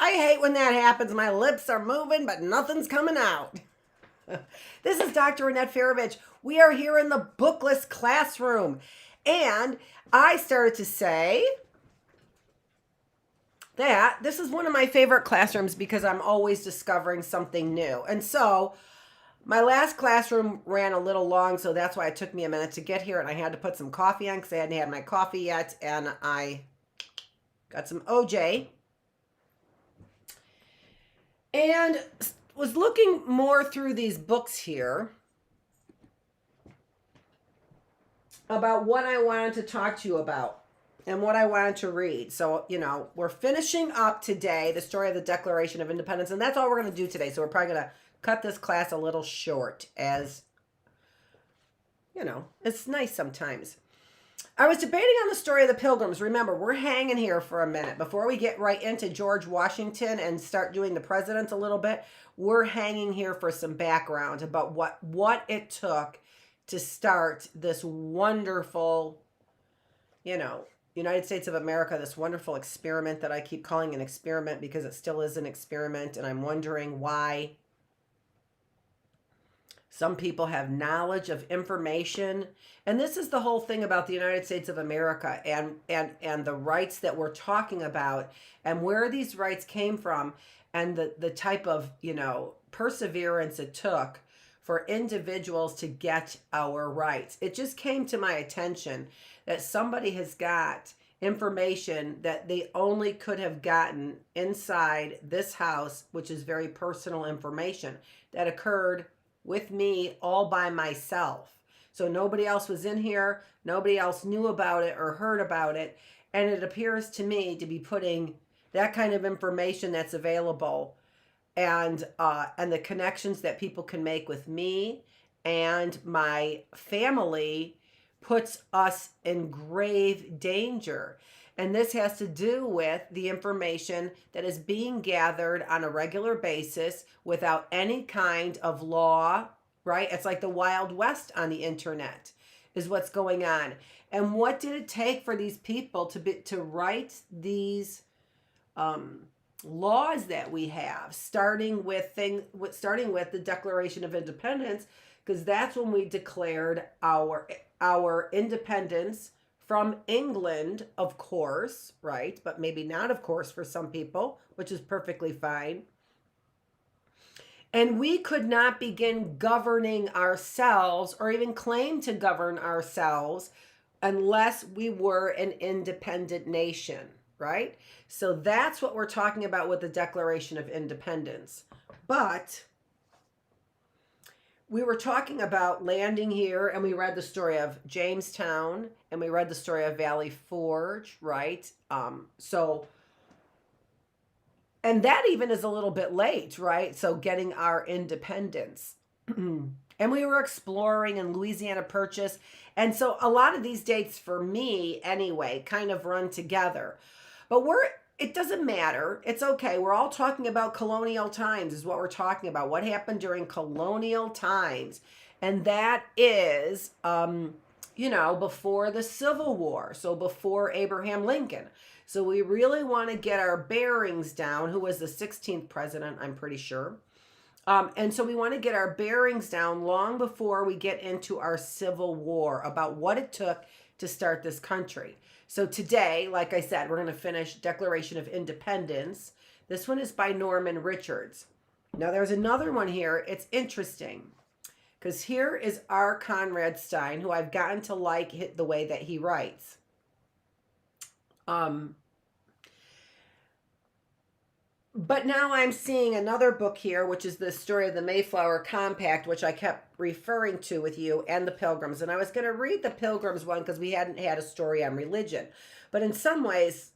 I hate when that happens. My lips are moving, but nothing's coming out. This is Dr. Annette Feravich. We are here in the Bookless classroom. And I started to say that this is one of my favorite classrooms because I'm always discovering something new. And so my last classroom ran a little long, so that's why it took me a minute to get here. And I had to put some coffee on because I hadn't had my coffee yet. And I got some OJ. And was looking more through these books here about what I wanted to talk to you about and what I wanted to read. So, we're finishing up today the story of the Declaration of Independence, and that's all we're going to do today. So we're probably going to cut this class a little short, as, it's nice sometimes. I was debating on the story of the Pilgrims. Remember, we're hanging here for a minute. Before we get right into George Washington and start doing the presidents a little bit, we're hanging here for some background about what it took to start this wonderful, United States of America, this wonderful experiment that I keep calling an experiment because it still is an experiment. And I'm wondering why some people have knowledge of information. And this is the whole thing about the United States of America and the rights that we're talking about and where these rights came from and the type of, perseverance it took for individuals to get our rights. It just came to my attention that somebody has got information that they only could have gotten inside this house, which is very personal information that occurred with me all by myself. So nobody else was in here. Nobody else knew about it or heard about it. And it appears to me to be putting that kind of information that's available and the connections that people can make with me and my family puts us in grave danger. And this has to do with the information that is being gathered on a regular basis without any kind of law, right? It's like the Wild West on the internet is what's going on. And what did it take for these people to write these laws that we have, starting with the Declaration of Independence, because that's when we declared our independence from England, of course, right? But maybe not, of course, for some people, which is perfectly fine. And we could not begin governing ourselves or even claim to govern ourselves unless we were an independent nation, right? So that's what we're talking about with the Declaration of Independence. But we were talking about landing here, and we read the story of Jamestown, and we read the story of Valley Forge, right? And that even is a little bit late, right? So getting our independence. And we were exploring in Louisiana Purchase. And so a lot of these dates for me, anyway, kind of run together. But it doesn't matter. It's okay. We're all talking about colonial times is what we're talking about. What happened during colonial times. And that is, before the Civil War. So before Abraham Lincoln. So we really want to get our bearings down. Who was the 16th president, I'm pretty sure. And so we want to get our bearings down long before we get into our Civil War about what it took to start this country. So today, like I said, we're going to finish Declaration of Independence. This one is by Norman Richards. Now there's another one here. It's interesting because here is R. Conrad Stine, who I've gotten to like the way that he writes. But now I'm seeing another book here, which is the story of the Mayflower Compact, which I kept referring to with you, and the Pilgrims. And I was going to read the Pilgrims one because we hadn't had a story on religion. But in some ways,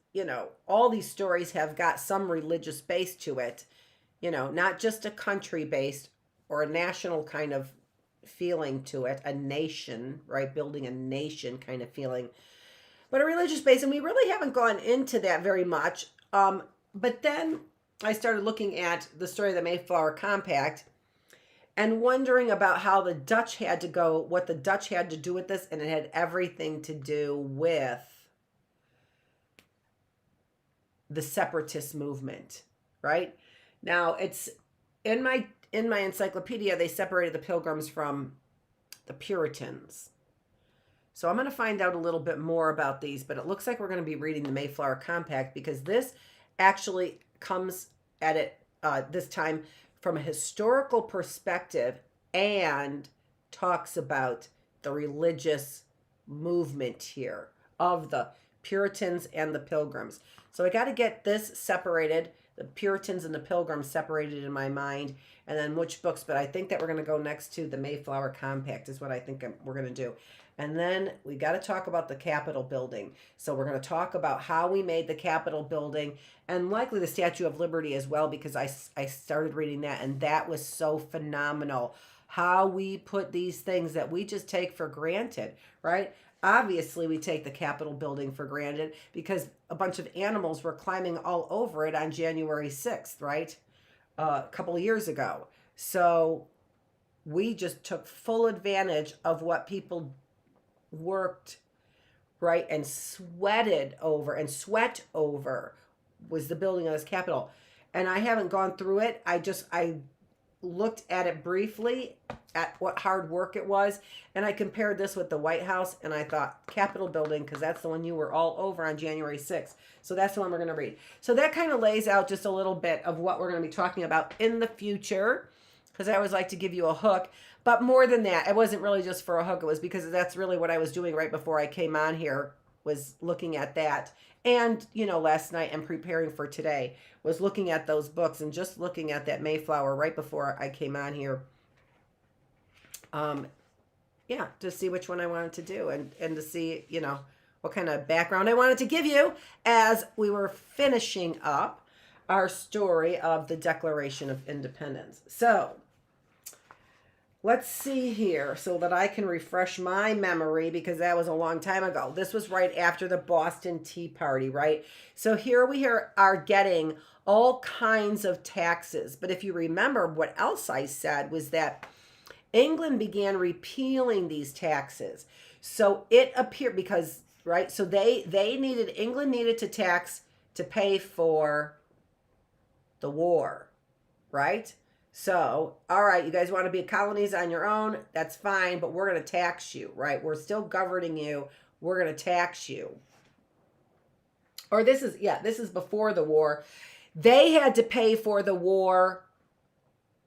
all these stories have got some religious base to it, not just a country based or a national kind of feeling to it, a nation, right? Building a nation kind of feeling, but a religious base. And we really haven't gone into that very much. But then I started looking at the story of the Mayflower Compact and wondering about how the Dutch had to go, what the Dutch had to do with this, and it had everything to do with the separatist movement. right? Now, it's in my encyclopedia, they separated the Pilgrims from the Puritans. So I'm going to find out a little bit more about these, but it looks like we're going to be reading the Mayflower Compact because this actually comes at it this time from a historical perspective and talks about the religious movement here of the Puritans and the Pilgrims. So I got to get this separated, the Puritans and the Pilgrims separated in my mind, and then which books. But I think that we're going to go next to the Mayflower Compact is what I think we're going to do. And then we got to talk about the Capitol building. So we're going to talk about how we made the Capitol building and likely the Statue of Liberty as well, because I started reading that and that was so phenomenal. How we put these things that we just take for granted, right? Obviously, we take the Capitol building for granted because a bunch of animals were climbing all over it on January 6th, right? A couple of years ago. So we just took full advantage of what people worked, right, and sweated over and sweat over was the building of this Capitol. And I haven't gone through it. I looked at it briefly at what hard work it was, and I compared this with the White House, and I thought Capitol building, because that's the one you were all over on January 6th. So that's the one we're going to read. So that kind of lays out just a little bit of what we're going to be talking about in the future, because I always like to give you a hook. But more than that, it wasn't really just for a hook. It was because that's really what I was doing right before I came on here, was looking at that. And, last night and preparing for today was looking at those books and just looking at that Mayflower right before I came on here. To see which one I wanted to do and to see, what kind of background I wanted to give you as we were finishing up our story of the Declaration of Independence. So let's see here so that I can refresh my memory, because that was a long time ago. This was right after the Boston Tea Party, right? So here we are getting all kinds of taxes. But if you remember, what else I said was that England began repealing these taxes. So it appeared because, right, so England needed to tax to pay for the war, right? So, all right, you guys want to be colonies on your own, that's fine, but we're going to tax you, right? We're still governing you. We're going to tax you. Or this is before the war. They had to pay for the war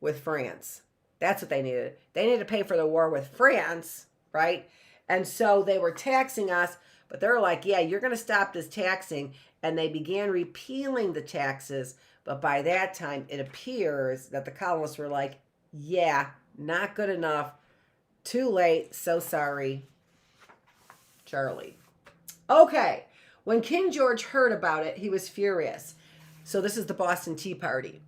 with France. That's what they needed. They needed to pay for the war with France, right? And so they were taxing us, but they're like, yeah, you're going to stop this taxing. And they began repealing the taxes. But by that time, it appears that the colonists were like, yeah, not good enough. Too late. So sorry, Charlie. Okay. When King George heard about it, he was furious. So this is the Boston Tea Party.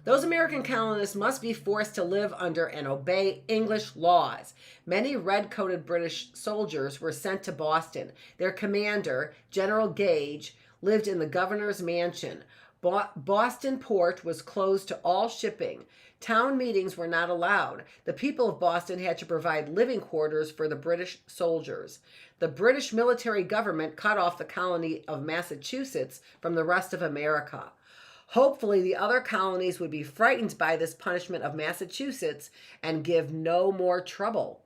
Those American colonists must be forced to live under and obey English laws. Many red-coated British soldiers were sent to Boston. Their commander, General Gage, lived in the governor's mansion. Boston port was closed to all shipping. Town meetings were not allowed. The people of Boston had to provide living quarters for the British soldiers. The British military government cut off the colony of Massachusetts from the rest of America. Hopefully, the other colonies would be frightened by this punishment of Massachusetts and give no more trouble.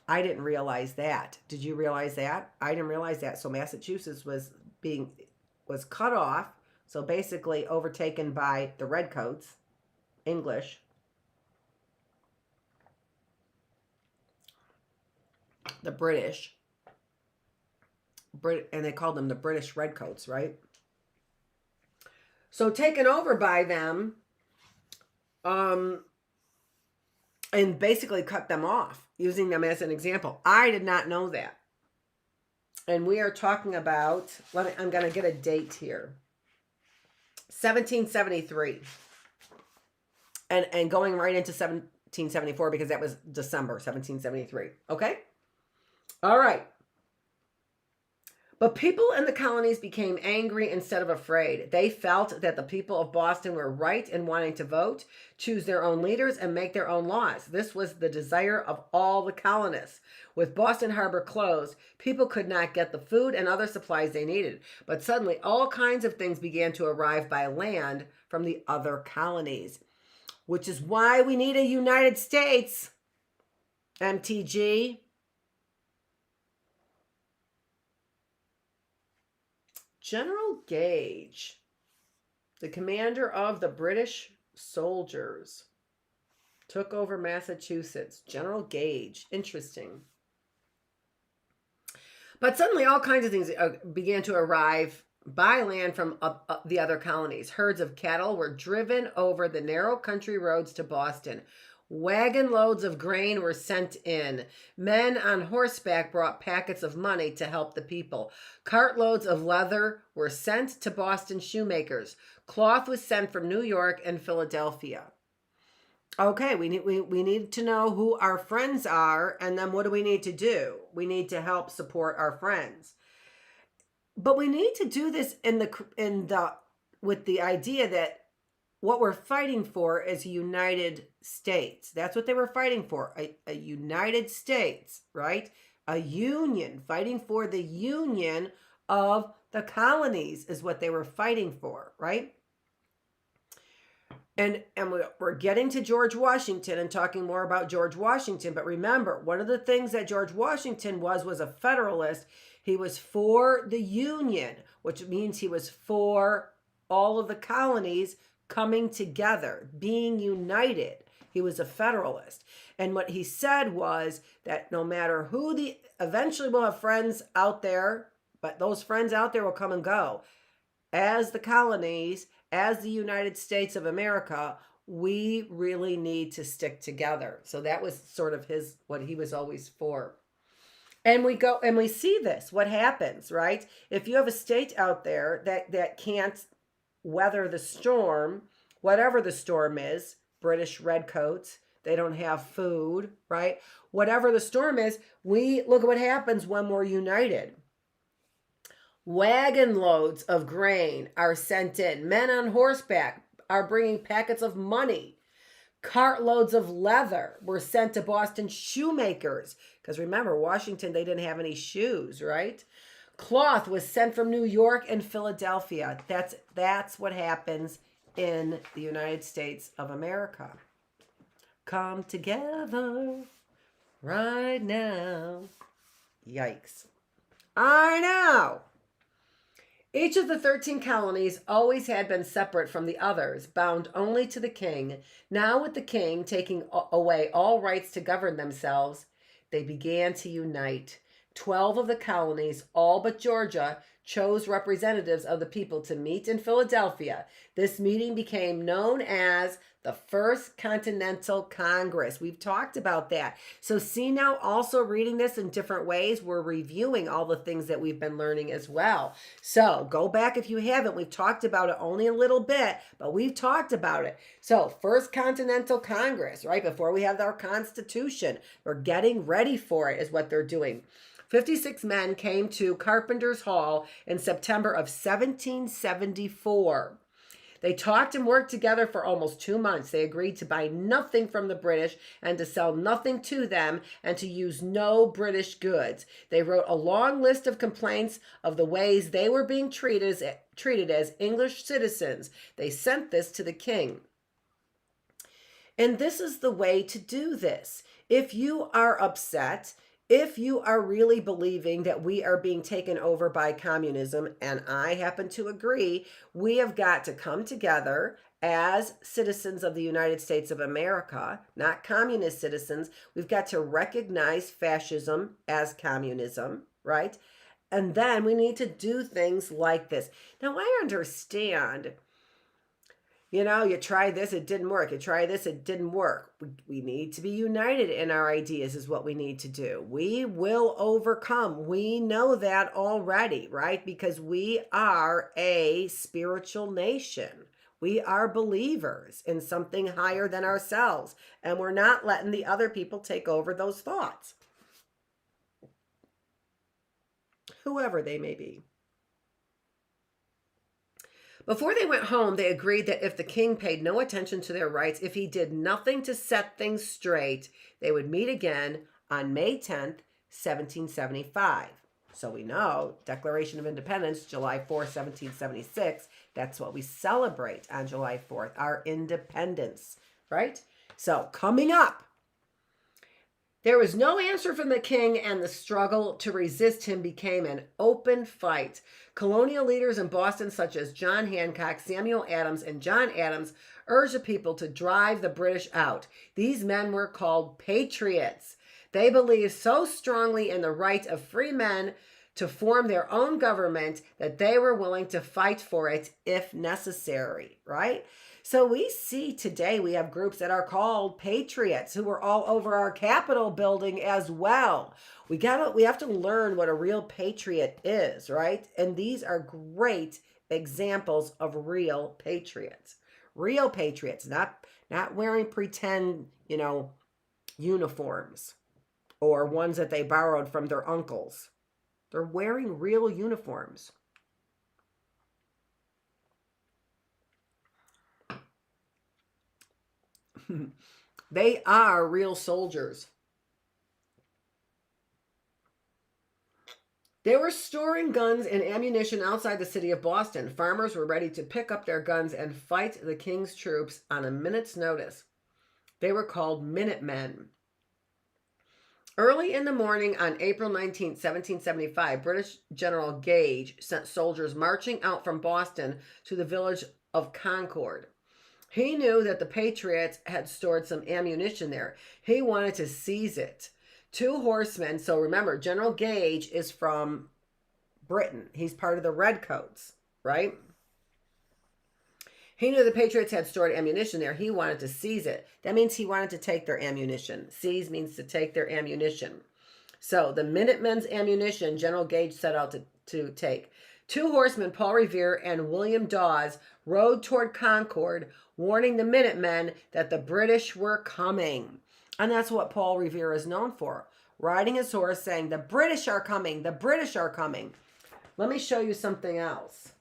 I didn't realize that. Did you realize that? I didn't realize that. So Massachusetts was cut off. So basically overtaken by the Redcoats, English. The British. And they called them the British Redcoats, right? So taken over by them, and basically cut them off, using them as an example. I did not know that. And we are talking about, I'm going to get a date here. 1773. And going right into 1774 because that was December 1773. Okay? All right. But people in the colonies became angry instead of afraid. They felt that the people of Boston were right in wanting to vote, choose their own leaders, and make their own laws. This was the desire of all the colonists. With Boston Harbor closed, people could not get the food and other supplies they needed. But suddenly, all kinds of things began to arrive by land from the other colonies, which is why we need a United States, MTG. General Gage, the commander of the British soldiers, took over Massachusetts. General Gage. Interesting. But suddenly all kinds of things began to arrive by land from the other colonies. Herds of cattle were driven over the narrow country roads to Boston. Wagon loads of grain were sent in. Men on horseback brought packets of money to help the people. Cartloads of leather were sent to Boston shoemakers. Cloth was sent from New York and Philadelphia. Okay, we need to know who our friends are, and then what do we need to do? We need to help support our friends. But we need to do this with the idea that what we're fighting for is a United States. That's what they were fighting for, a United States, right? A union, fighting for the union of the colonies is what they were fighting for, right? And we're getting to George Washington and talking more about George Washington. But remember, one of the things that George Washington was a Federalist. He was for the Union, which means he was for all of the colonies coming together, being united. He was a Federalist. And what he said was that no matter eventually we'll have friends out there, but those friends out there will come and go. As the colonies, as the United States of America, we really need to stick together. So that was sort of what he was always for. And we go and we see this, what happens, right? If you have a state out there that can't weather the storm, whatever the storm is, British redcoats, they don't have food, right? Whatever the storm is, look at what happens when we're united. Wagon loads of grain are sent in. Men on horseback are bringing packets of money. Cartloads of leather were sent to Boston shoemakers. Because remember, Washington, they didn't have any shoes, right? Cloth was sent from New York and Philadelphia. That's what happens in the United States of America. Come together right now. Yikes. I know. Each of the 13 colonies always had been separate from the others, bound only to the king. Now, with the king taking away all rights to govern themselves, they began to unite. 12 of the colonies, all but Georgia, chose representatives of the people to meet in Philadelphia. This meeting became known as the First Continental Congress. We've talked about that. So see now, also reading this in different ways, we're reviewing all the things that we've been learning as well. So go back if you haven't. We've talked about it only a little bit, but we've talked about it. So First Continental Congress, right before we have our Constitution, we're getting ready for it is what they're doing. 56 men came to Carpenter's Hall in September of 1774. They talked and worked together for almost 2 months. They agreed to buy nothing from the British and to sell nothing to them and to use no British goods. They wrote a long list of complaints of the ways they were being treated as English citizens. They sent this to the king. And this is the way to do this. If you are upset, if you are really believing that we are being taken over by communism, and I happen to agree, we have got to come together as citizens of the United States of America, not communist citizens. We've got to recognize fascism as communism, right? And then we need to do things like this. Now, I understand. You try this, it didn't work. You try this, it didn't work. We need to be united in our ideas is what we need to do. We will overcome. We know that already, right? Because we are a spiritual nation. We are believers in something higher than ourselves. And we're not letting the other people take over those thoughts. whoever they may be. Before they went home, they agreed that if the king paid no attention to their rights, if he did nothing to set things straight, they would meet again on May 10th, 1775. So we know, Declaration of Independence, July 4th, 1776, that's what we celebrate on July 4th, our independence, right? So coming up, there was no answer from the king, and the struggle to resist him became an open fight. Colonial leaders in Boston, such as John Hancock, Samuel Adams, and John Adams, urged the people to drive the British out. These men were called patriots. They believed so strongly in the right of free men to form their own government that they were willing to fight for it if necessary, right? So we see today we have groups that are called patriots who are all over our Capitol building as well. We have to learn what a real patriot is, right? And these are great examples of real patriots. Real patriots, not wearing pretend, uniforms or ones that they borrowed from their uncles. They're wearing real uniforms. They are real soldiers. They were storing guns and ammunition outside the city of Boston. Farmers were ready to pick up their guns and fight the king's troops on a minute's notice. They were called Minutemen. Early in the morning on April 19, 1775, British General Gage sent soldiers marching out from Boston to the village of Concord. He knew that the Patriots had stored some ammunition there. He wanted to seize it. 2 horsemen, so remember, General Gage is from Britain. He's part of the Redcoats, right? He knew the Patriots had stored ammunition there. He wanted to seize it. That means he wanted to take their ammunition. Seize means to take their ammunition. So the Minutemen's ammunition, General Gage set out to take. 2 horsemen, Paul Revere and William Dawes, rode toward Concord, warning the Minutemen that the British were coming. And that's what Paul Revere is known for. Riding his horse saying, the British are coming, the British are coming. Let me show you something else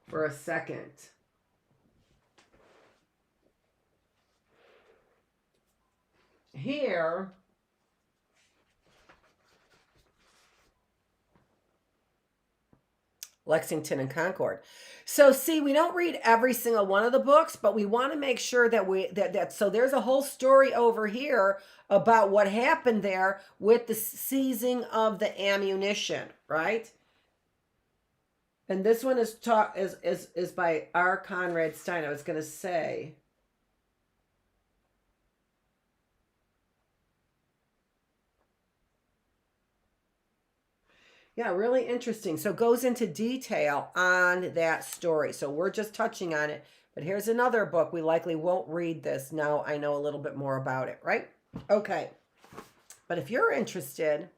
for a second. Here, Lexington and Concord. So see, we don't read every single one of the books, but we want to make sure that so there's a whole story over here about what happened there with the seizing of the ammunition, right? And this one is by R. Conrad Stine. I was going to say, yeah, really interesting. So it goes into detail on that story. So we're just touching on it. But here's another book. We likely won't read this. Now I know a little bit more about it, right? Okay. But if you're interested,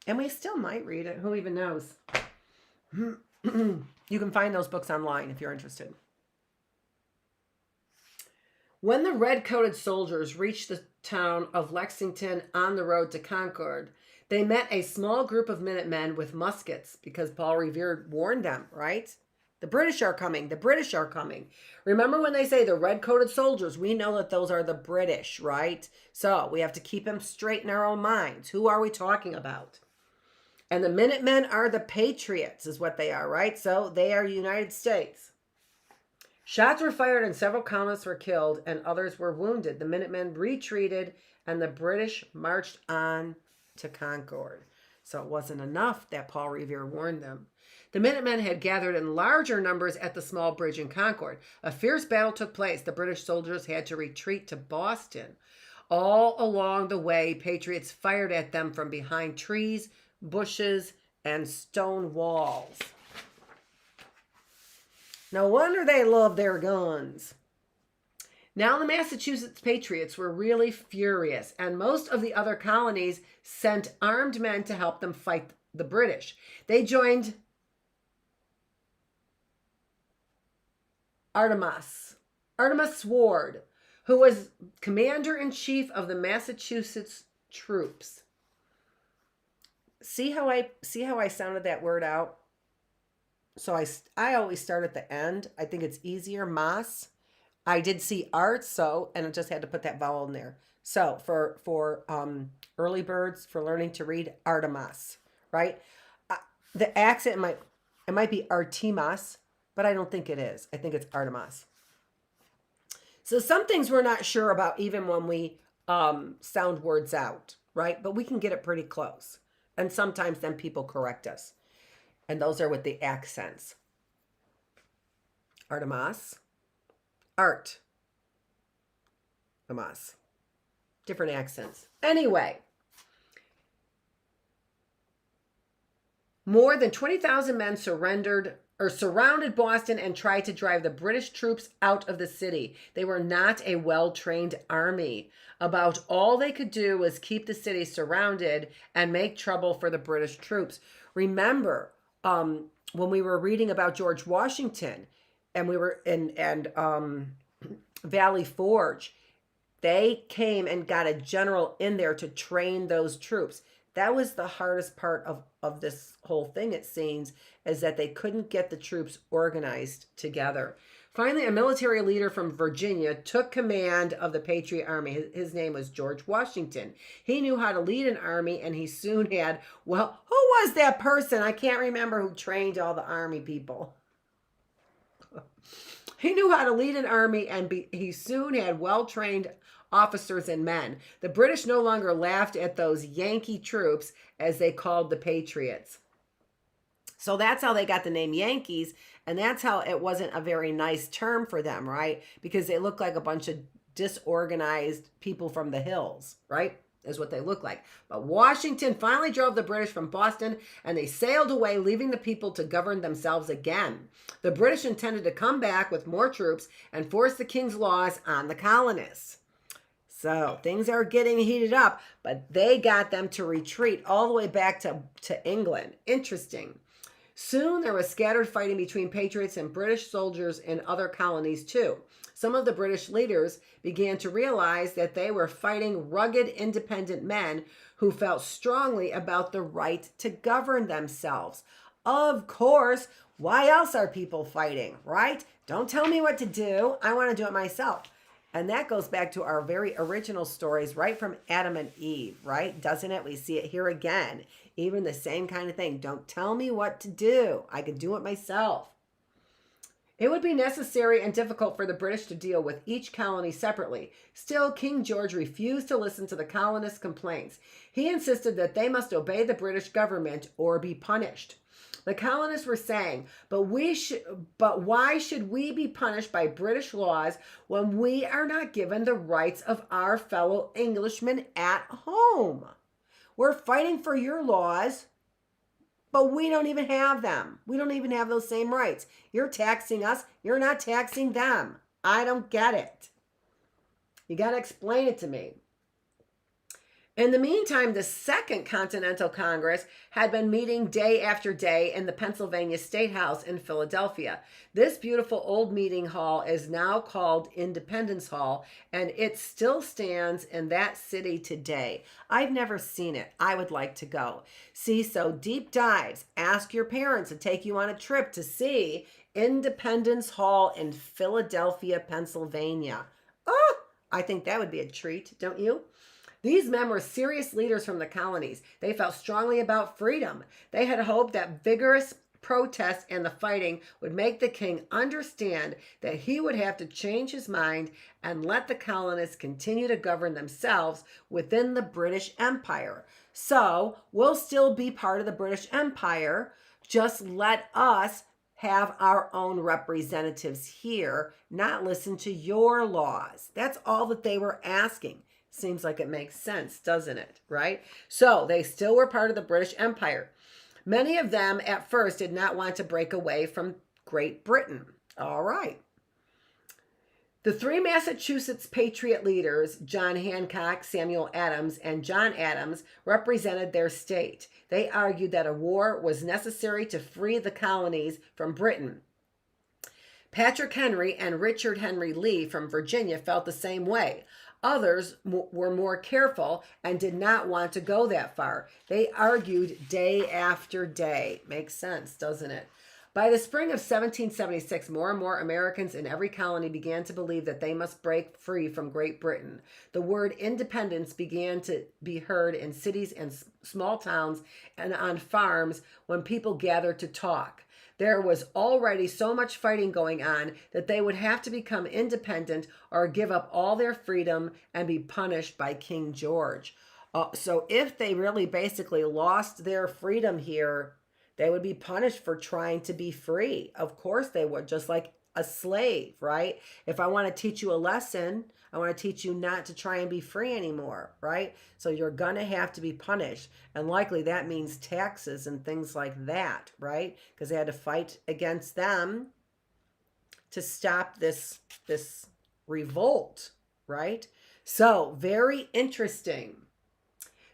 and we still might read it, who even knows? You can find those books online if you're interested. When the red-coated soldiers reached the town of Lexington on the road to Concord, they met a small group of Minutemen with muskets because Paul Revere warned them, right? The British are coming. The British are coming. Remember when they say the red-coated soldiers, we know that those are the British, right? So we have to keep them straight in our own minds. Who are we talking about? And the Minutemen are the Patriots is what they are, right? So they are United States. Shots were fired and several colonists were killed and others were wounded. The Minutemen retreated and the British marched on to Concord. So it wasn't enough that Paul Revere warned them. The Minutemen had gathered in larger numbers at the small bridge in Concord. A fierce battle took place. The British soldiers had to retreat to Boston. All along the way, Patriots fired at them from behind trees, bushes, and stone walls. No wonder they loved their guns. Now the Massachusetts Patriots were really furious, and most of the other colonies sent armed men to help them fight the British. They joined Artemas Ward, who was commander-in-chief of the Massachusetts troops. see how I sounded that word out? So I always start at the end. I think it's easier. Mas. I did see art, so and I just had to put that vowel in there. So for early birds for learning to read Artemas, right? Uh, the accent might be Artemas, but I don't think it is. I think it's Artemas. So some things we're not sure about even when we sound words out, right? But we can get it pretty close. And sometimes then people correct us. And those are with the accents. Artemas. Art. Artemas. Different accents. Anyway. More than 20,000 men surrounded Boston and tried to drive the British troops out of the city. They were not a well-trained army. About all they could do was keep the city surrounded and make trouble for the British troops. Remember, when we were reading about George Washington and we were in Valley Forge, they came and got a general in there to train those troops. That was the hardest part of this whole thing, it seems, is that they couldn't get the troops organized together. Finally, a military leader from Virginia took command of the Patriot Army. His name was George Washington. He knew how to lead an army, and he soon had, well, who was that person? I can't remember who trained all the army people. He knew how to lead an army, and he soon had well-trained officers and men. The British no longer laughed at those Yankee troops, as they called the Patriots. So that's how they got the name Yankees, and that's how it wasn't a very nice term for them, right? Because they look like a bunch of disorganized people from the hills, right? Is what they look like. But Washington finally drove the British from Boston, and they sailed away, leaving the people to govern themselves again. The British intended to come back with more troops and force the king's laws on the colonists. So things are getting heated up, but they got them to retreat all the way back to England. Interesting. Soon there was scattered fighting between Patriots and British soldiers in other colonies too. Some of the British leaders began to realize that they were fighting rugged, independent men who felt strongly about the right to govern themselves. Of course, why else are people fighting, right? Don't tell me what to do. I want to do it myself. And that goes back to our very original stories, right from Adam and Eve, right? Doesn't it? We see it here again. Even the same kind of thing. Don't tell me what to do. I can do it myself. It would be necessary and difficult for the British to deal with each colony separately. Still, King George refused to listen to the colonists' complaints. He insisted that they must obey the British government or be punished. The colonists were saying, but why should we be punished by British laws when we are not given the rights of our fellow Englishmen at home? We're fighting for your laws, but we don't even have them. We don't even have those same rights. You're taxing us. You're not taxing them. I don't get it. You got to explain it to me. In the meantime, the Second Continental Congress had been meeting day after day in the Pennsylvania State House in Philadelphia. This beautiful old meeting hall is now called Independence Hall, and it still stands in that city today. I've never seen it. I would like to go. See, so deep dives. Ask your parents to take you on a trip to see Independence Hall in Philadelphia, Pennsylvania. Oh, I think that would be a treat, don't you? These men were serious leaders from the colonies. They felt strongly about freedom. They had hoped that vigorous protest and the fighting would make the king understand that he would have to change his mind and let the colonists continue to govern themselves within the British Empire. So we'll still be part of the British Empire. Just let us have our own representatives here, not listen to your laws. That's all that they were asking. Seems like it makes sense, doesn't it? Right? So they still were part of the British Empire. Many of them at first did not want to break away from Great Britain. All right. The three Massachusetts Patriot leaders, John Hancock, Samuel Adams, and John Adams, represented their state. They argued that a war was necessary to free the colonies from Britain. Patrick Henry and Richard Henry Lee from Virginia felt the same way. Others were more careful and did not want to go that far. They argued day after day. Makes sense, doesn't it? By the spring of 1776, more and more Americans in every colony began to believe that they must break free from Great Britain. The word independence began to be heard in cities and small towns and on farms when people gathered to talk. There was already so much fighting going on that they would have to become independent or give up all their freedom and be punished by King George. So if they really basically lost their freedom here, they would be punished for trying to be free. Of course they would, just like a slave, right? If I want to teach you a lesson, I want to teach you not to try and be free anymore, right? So you're going to have to be punished. And likely that means taxes and things like that, right? Because they had to fight against them to stop this revolt, right? So very interesting.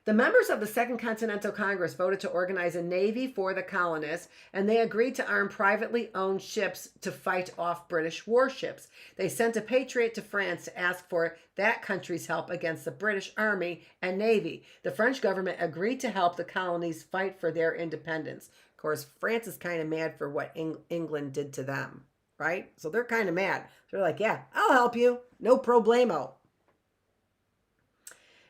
The members of the Second Continental Congress voted to organize a navy for the colonists, and they agreed to arm privately owned ships to fight off British warships. They sent a patriot to France to ask for that country's help against the British Army and Navy. The French government agreed to help the colonies fight for their independence. Of course, France is kind of mad for what England did to them, right? So they're kind of mad. They're like, yeah, I'll help you. No problemo.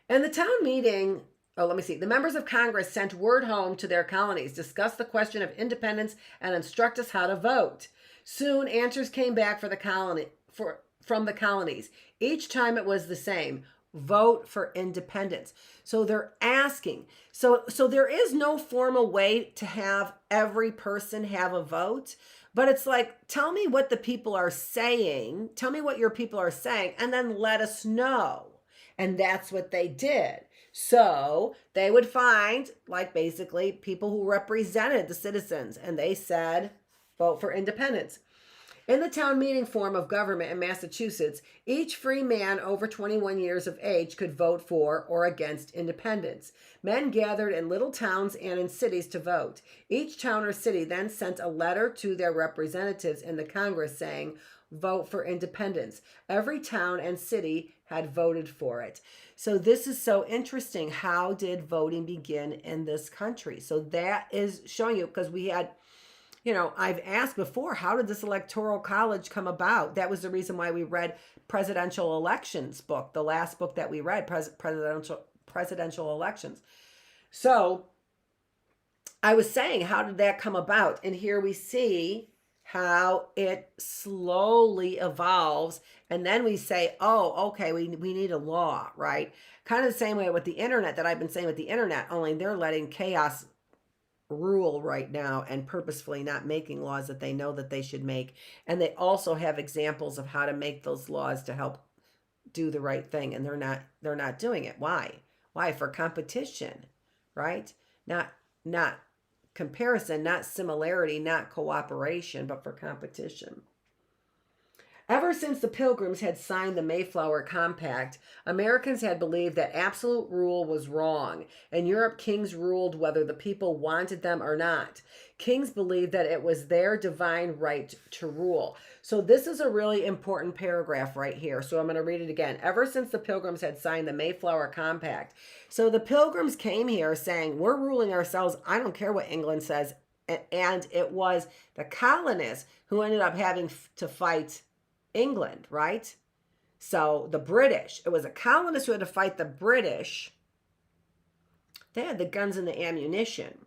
And the town meeting... The members of Congress sent word home to their colonies, discussed the question of independence, and instruct us how to vote. Soon, answers came back from the colonies. Each time it was the same: vote for independence. So they're asking. So there is no formal way to have every person have a vote, but it's like, tell me what the people are saying. Tell me what your people are saying, and then let us know. And that's what they did. So they would find, like, basically people who represented the citizens, and they said, vote for independence. In the town meeting form of government in Massachusetts, each free man over 21 years of age could vote for or against independence. Men gathered in little towns and in cities to vote. Each town or city then sent a letter to their representatives in the Congress saying, vote for independence. Every town and city had voted for it. So this is so interesting. How did voting begin in this country? So that is showing you, because we had, I've asked before, how did this electoral college come about? That was the reason why we read Presidential Elections book, the last book that we read, Presidential Elections. So I was saying, how did that come about? And here we see how it slowly evolves. And then we say, oh, okay, we need a law, right? Kind of the same way with the internet that I've been saying with the internet, only they're letting chaos rule right now and purposefully not making laws that they know that they should make. And they also have examples of how to make those laws to help do the right thing. And they're not doing it. Why? For competition, right? Not comparison, not similarity, not cooperation, but for competition. Ever since the Pilgrims had signed the Mayflower Compact, Americans had believed that absolute rule was wrong. In Europe, kings ruled whether the people wanted them or not. Kings believed that it was their divine right to rule. So this is a really important paragraph right here. So I'm going to read it again. Ever since the Pilgrims had signed the Mayflower Compact. So the Pilgrims came here saying, we're ruling ourselves. I don't care what England says. And it was the colonists who ended up having to fight England, right? So the British, it was a colonist who had to fight the British. They had the guns and the ammunition.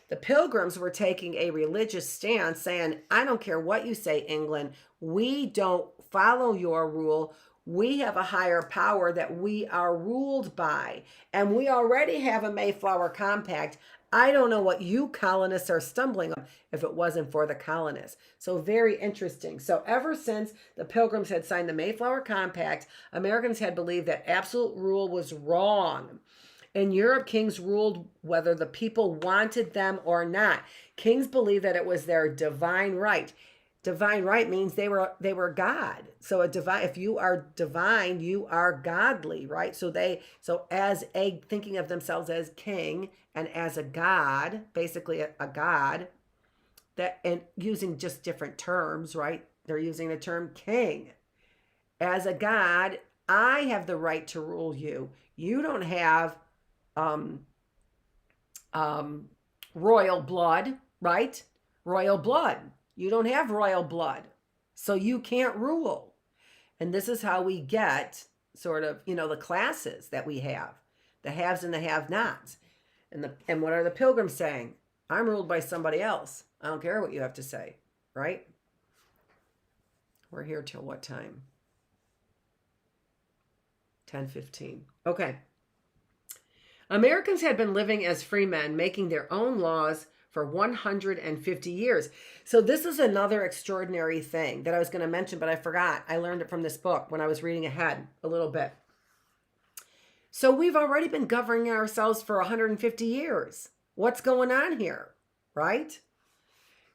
The Pilgrims were taking a religious stance saying, I don't care what you say, England. We don't follow your rule. We have a higher power that we are ruled by. And we already have a Mayflower Compact. I don't know what you colonists are stumbling on if it wasn't for the colonists. So very interesting. So ever since the Pilgrims had signed the Mayflower Compact, Americans had believed that absolute rule was wrong. In Europe, kings ruled whether the people wanted them or not. Kings believed that it was their divine right. Divine right means they were God. So if you are divine, you are godly, right? So as thinking of themselves as king and as a god, basically a god, that, and using just different terms, right? They're using the term king. As a god, I have the right to rule you. You don't have um, royal blood, right? Royal blood. You don't have royal blood. So you can't rule. And this is how we get sort of, the classes that we have, the haves and the have-nots. And what are the pilgrims saying? I'm ruled by somebody else. I don't care what you have to say, right? We're here till what time? 10:15. Okay. Americans had been living as free men, making their own laws for 150 years. So this is another extraordinary thing that I was going to mention, but I forgot. I learned it from this book when I was reading ahead a little bit. So we've already been governing ourselves for 150 years. What's going on here, right?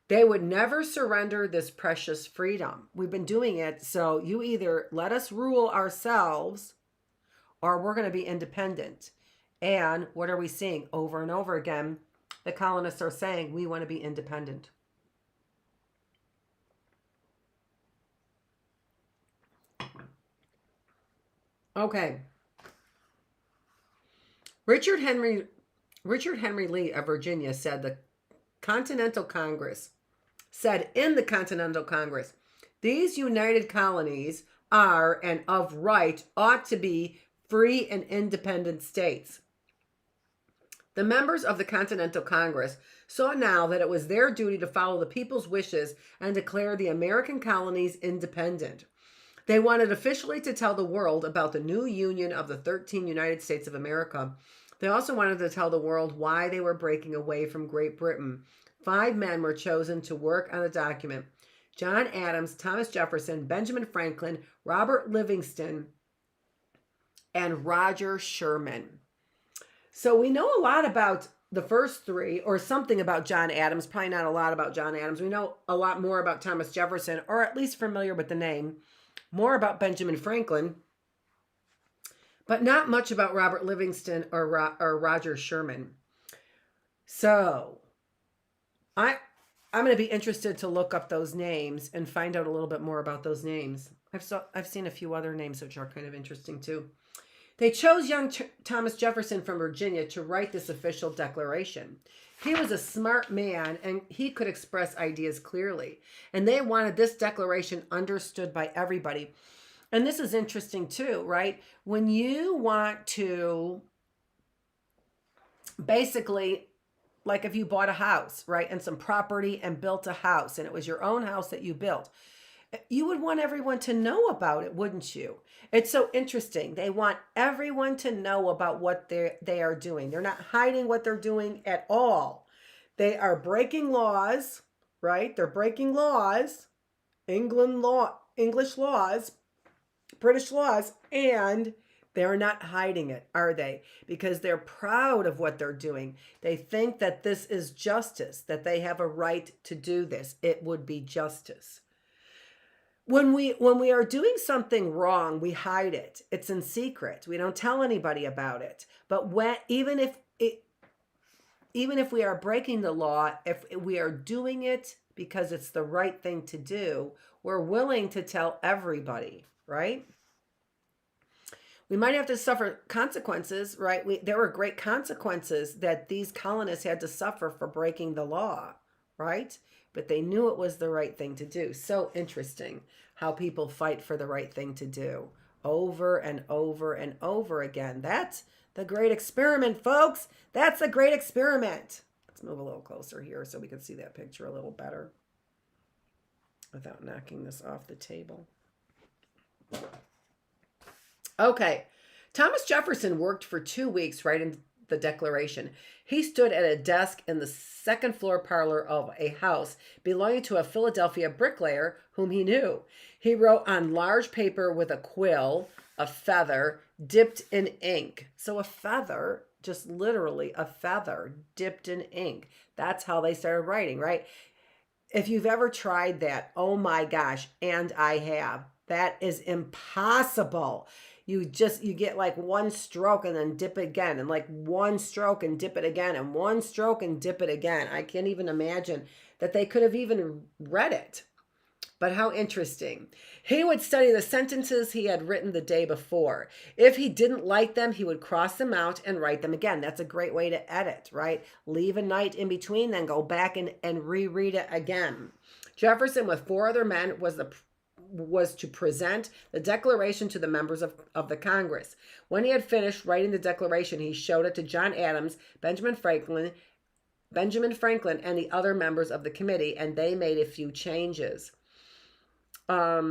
They would never surrender this precious freedom. We've been doing it, so you either let us rule ourselves or we're going to be independent. And what are we seeing over and over again? The colonists are saying we want to be independent. Okay. Richard Henry Lee of Virginia said in the Continental Congress, these united colonies are and of right ought to be free and independent states. The members of the Continental Congress saw now that it was their duty to follow the people's wishes and declare the American colonies independent. They wanted officially to tell the world about the new union of the 13 United States of America. They also wanted to tell the world why they were breaking away from Great Britain. 5 men were chosen to work on the document: John Adams, Thomas Jefferson, Benjamin Franklin, Robert Livingston, and Roger Sherman. So we know a lot about the first 3, or something about John Adams. Probably not a lot about John Adams. We know a lot more about Thomas Jefferson, or at least familiar with the name. More about Benjamin Franklin, but not much about Robert Livingston or Roger Sherman. So I'm going to be interested to look up those names and find out a little bit more about those names. I've seen a few other names which are kind of interesting too. They chose young Thomas Jefferson from Virginia to write this official declaration. He was a smart man and he could express ideas clearly. And they wanted this declaration understood by everybody. And this is interesting too, right? When you want to basically, like if you bought a house, right, and some property and built a house, and it was your own house that you built, you would want everyone to know about it, wouldn't you? It's so interesting. They want everyone to know about what they are doing. They're not hiding what they're doing at all. They are breaking laws, right? They're breaking laws, English laws, British laws, and they're not hiding it, are they? Because they're proud of what they're doing. They think that this is justice, that they have a right to do this. It would be justice. When we are doing something wrong, we hide it. It's in secret. We don't tell anybody about it. But even if we are breaking the law, if we are doing it because it's the right thing to do, we're willing to tell everybody, right? We might have to suffer consequences, right? There were great consequences that these colonists had to suffer for breaking the law, right? But they knew it was the right thing to do. So interesting how people fight for the right thing to do over and over and over again. That's the great experiment, folks. That's the great experiment. Let's move a little closer here so we can see that picture a little better without knocking this off the table. Okay. Thomas Jefferson worked for 2 weeks writing the Declaration. He stood at a desk in the second floor parlor of a house belonging to a Philadelphia bricklayer whom he knew. He wrote on large paper with a quill, a feather, dipped in ink. So a feather, just literally a feather dipped in ink. That's how they started writing, right? If you've ever tried that, oh my gosh, and I have. That is impossible. You get like one stroke and then dip it again, and like one stroke and dip it again, and one stroke and dip it again. I can't even imagine that they could have even read it. But how interesting. He would study the sentences he had written the day before. If he didn't like them, he would cross them out and write them again. That's a great way to edit, right? Leave a night in between, then go back and reread it again. Jefferson, with 4 other men, was to present the Declaration to the members of the Congress. When he had finished writing the Declaration, he showed it to John Adams, Benjamin Franklin, and the other members of the committee, and they made a few changes. I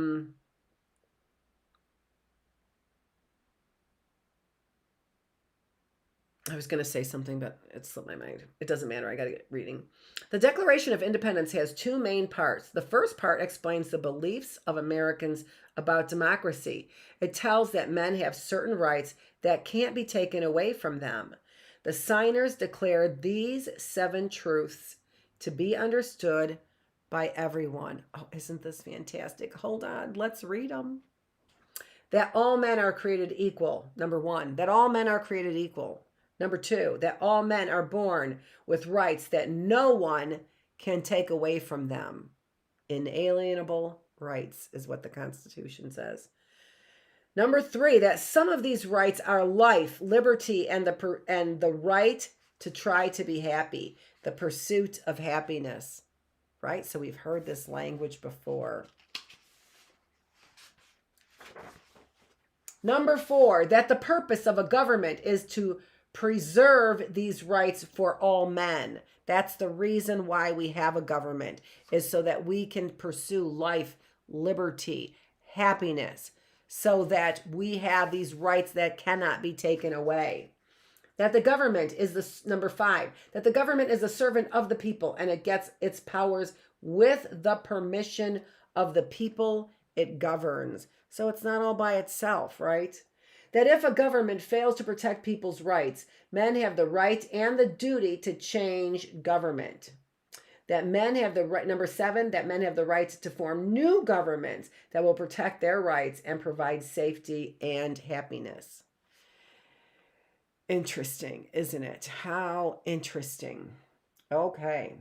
was going to say something, but it slipped my mind. It doesn't matter. I got to get reading. The Declaration of Independence has 2 main parts. The first part explains the beliefs of Americans about democracy. It tells that men have certain rights that can't be taken away from them. The signers declared these 7 truths to be understood by everyone. Oh, isn't this fantastic? Hold on, let's read them. That all men are created equal. Number 1, that all men are created equal. Number 2, that all men are born with rights that no one can take away from them. Inalienable rights is what the Constitution says. Number 3, that some of these rights are life, liberty, and the right to try to be happy, the pursuit of happiness. Right? So we've heard this language before. Number 4, that the purpose of a government is to preserve these rights for all men. That's the reason why we have a government, is so that we can pursue life, liberty, happiness, so that we have these rights that cannot be taken away. That the government is number 5, that the government is a servant of the people and it gets its powers with the permission of the people it governs. So it's not all by itself, right? That if a government fails to protect people's rights, men have the right and the duty to change government. That men have the right, number 7, that men have the right to form new governments that will protect their rights and provide safety and happiness. Interesting, isn't it? How interesting. Okay.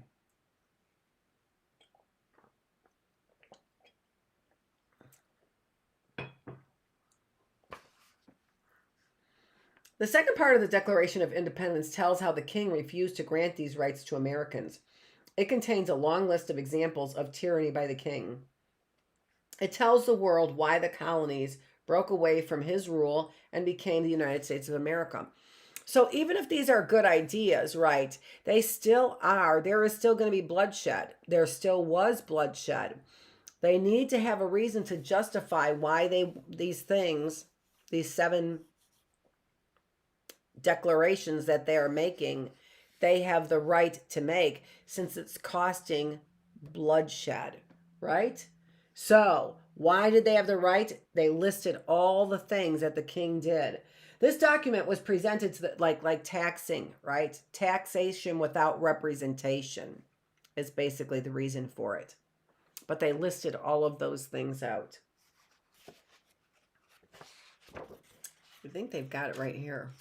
The second part of the Declaration of Independence tells how the king refused to grant these rights to Americans. It contains a long list of examples of tyranny by the king. It tells the world why the colonies broke away from his rule and became the United States of America. So even if these are good ideas, right, they still are. There is still going to be bloodshed. There still was bloodshed. They need to have a reason to justify why these 7 declarations that they are making, they have the right to make, since it's costing bloodshed, right? So why did they have the right? They listed all the things that the king did. This document was presented to like taxing, right? Taxation without representation is basically the reason for it. But they listed all of those things out. I think they've got it right here.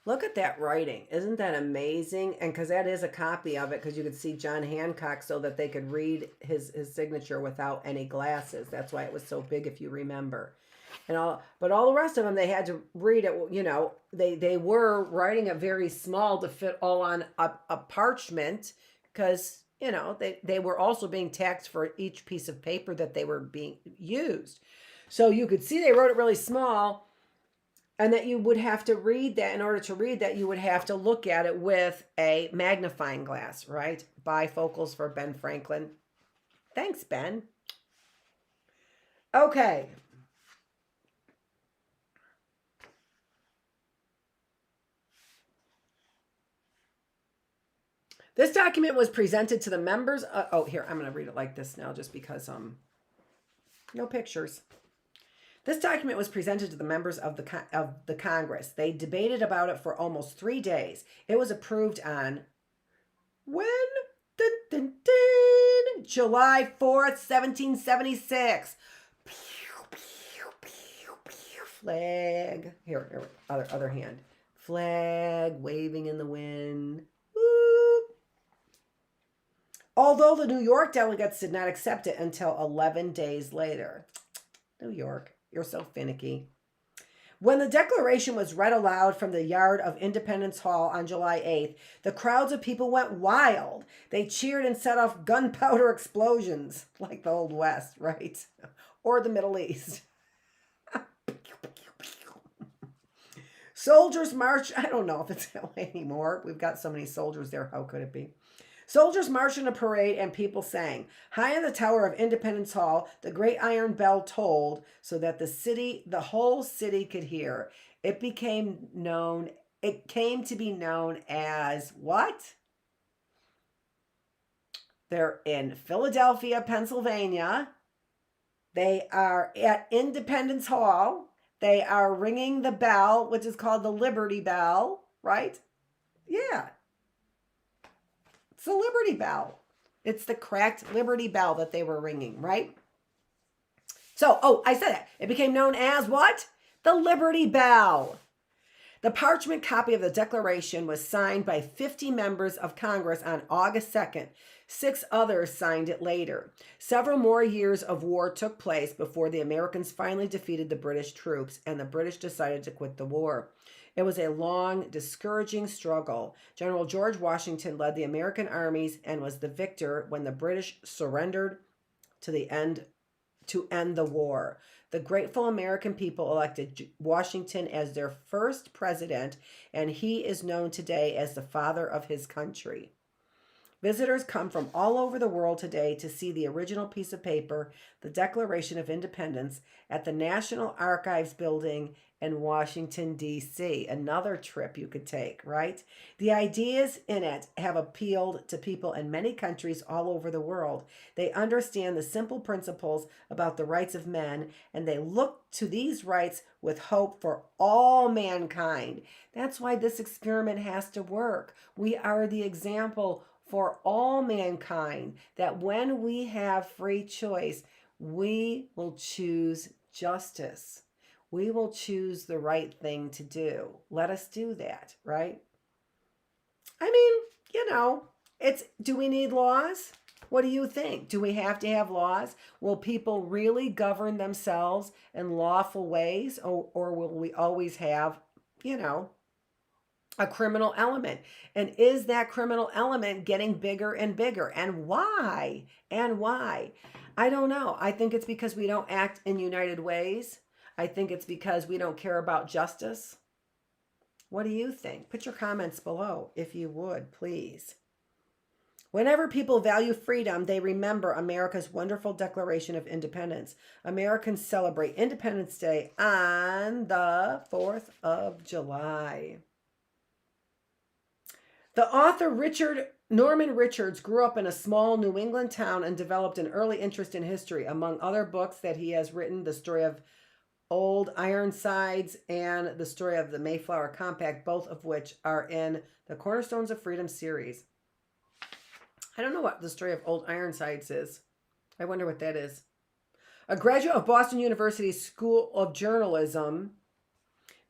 Look at that writing. Isn't that amazing? And because that is a copy of it, because you could see John Hancock so that they could read his signature without any glasses. That's why it was so big, if you remember. But all the rest of them, they had to read it. You know, they were writing it very small to fit all on a parchment, because, you know, they were also being taxed for each piece of paper that they were being used. So you could see they wrote it really small. And that you would have to read that. In order to read that, you would have to look at it with a magnifying glass, right? Bifocals for Ben Franklin. Thanks, Ben. Okay. This document was presented to the members. Here, I'm going to read it like this now, just because no pictures. This document was presented to the members of the Congress. They debated about it for almost 3 days. It was approved on when? July 4th, 1776. Flag. Here, other hand. Flag waving in the wind. Woo. although the New York delegates did not accept it until 11 days later. New York, you're so finicky. When the Declaration was read aloud from the yard of Independence Hall on July 8th, the crowds of people went wild. They cheered and set off gunpowder explosions, like the Old West, right? Or the Middle East. Soldiers marched. I don't know if it's that way anymore. We've got so many soldiers there. How could it be? Soldiers marched in a parade and people sang. High in the tower of Independence Hall, the great iron bell tolled so that the whole city could hear. It came to be known as what? They're in Philadelphia, Pennsylvania. They are at Independence Hall. They are ringing the bell, which is called the Liberty Bell, right? Yeah. It's the Liberty Bell. It's the cracked Liberty Bell that they were ringing, right? So, I said it. It became known as what? The Liberty Bell. The parchment copy of the Declaration was signed by 50 members of Congress on August 2nd. 6 others signed it later. Several more years of war took place before the Americans finally defeated the British troops and the British decided to quit the war. It was a long, discouraging struggle. General George Washington led the American armies and was the victor when the British surrendered to end the war. The grateful American people elected Washington as their first president, and he is known today as the father of his country. Visitors come from all over the world today to see the original piece of paper, the Declaration of Independence, at the National Archives building in Washington, D.C. Another trip you could take, right? The ideas in it have appealed to people in many countries all over the world. They understand the simple principles about the rights of men, and they look to these rights with hope for all mankind. That's why this experiment has to work. We are the example for all mankind that when we have free choice, we will choose justice. We will choose the right thing to do. Let us do that, right? I mean, do we need laws? What do you think? Do we have to have laws? Will people really govern themselves in lawful ways? Or will we always have, a criminal element? And is that criminal element getting bigger and bigger? And why? I don't know. I think it's because we don't act in united ways. I think it's because we don't care about justice. What do you think? Put your comments below if you would, please. Whenever people value freedom, they remember America's wonderful Declaration of Independence. Americans celebrate Independence Day on the 4th of July. The author Norman Richards grew up in a small New England town and developed an early interest in history. Among other books that he has written, The Story of Old Ironsides and The Story of the Mayflower Compact, both of which are in the Cornerstones of Freedom series. I don't know what The Story of Old Ironsides is. I wonder what that is. A graduate of Boston University's School of Journalism,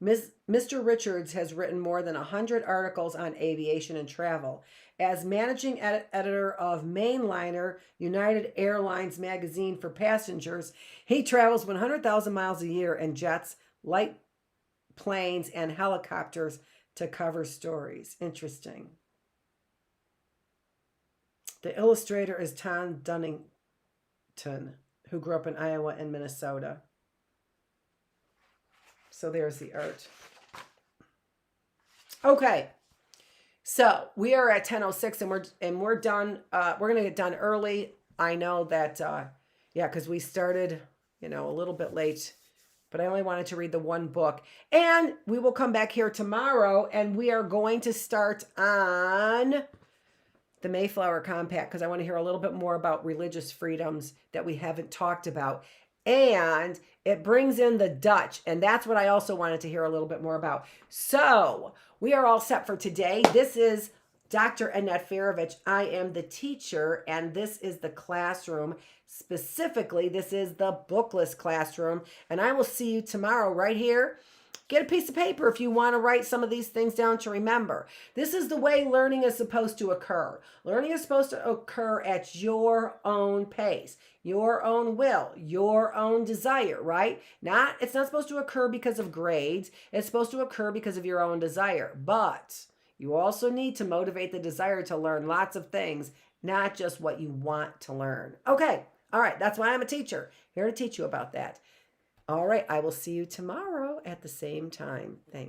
Mr. Richards has written more than 100 articles on aviation and travel. As managing editor of Mainliner, United Airlines magazine for passengers, he travels 100,000 miles a year in jets, light planes, and helicopters to cover stories. Interesting. The illustrator is Tom Dunnington, who grew up in Iowa and Minnesota. So there's the art. Okay. So we are at 10:06 and we're done. We're going to get done early. I know that, because we started, a little bit late, but I only wanted to read the one book. And we will come back here tomorrow and we are going to start on the Mayflower Compact because I want to hear a little bit more about religious freedoms that we haven't talked about. And it brings in the Dutch. And that's what I also wanted to hear a little bit more about. So we are all set for today. This is Dr. Annette Feravich. I am the teacher, and this is the classroom. Specifically, this is the Bookless classroom. And I will see you tomorrow right here. Get a piece of paper if you want to write some of these things down to remember. This is the way learning is supposed to occur. Learning is supposed to occur at your own pace, your own will, your own desire, right? It's not supposed to occur because of grades. It's supposed to occur because of your own desire. But you also need to motivate the desire to learn lots of things, not just what you want to learn. Okay. All right. That's why I'm a teacher, here to teach you about that. All right. I will see you tomorrow at the same time. Thanks.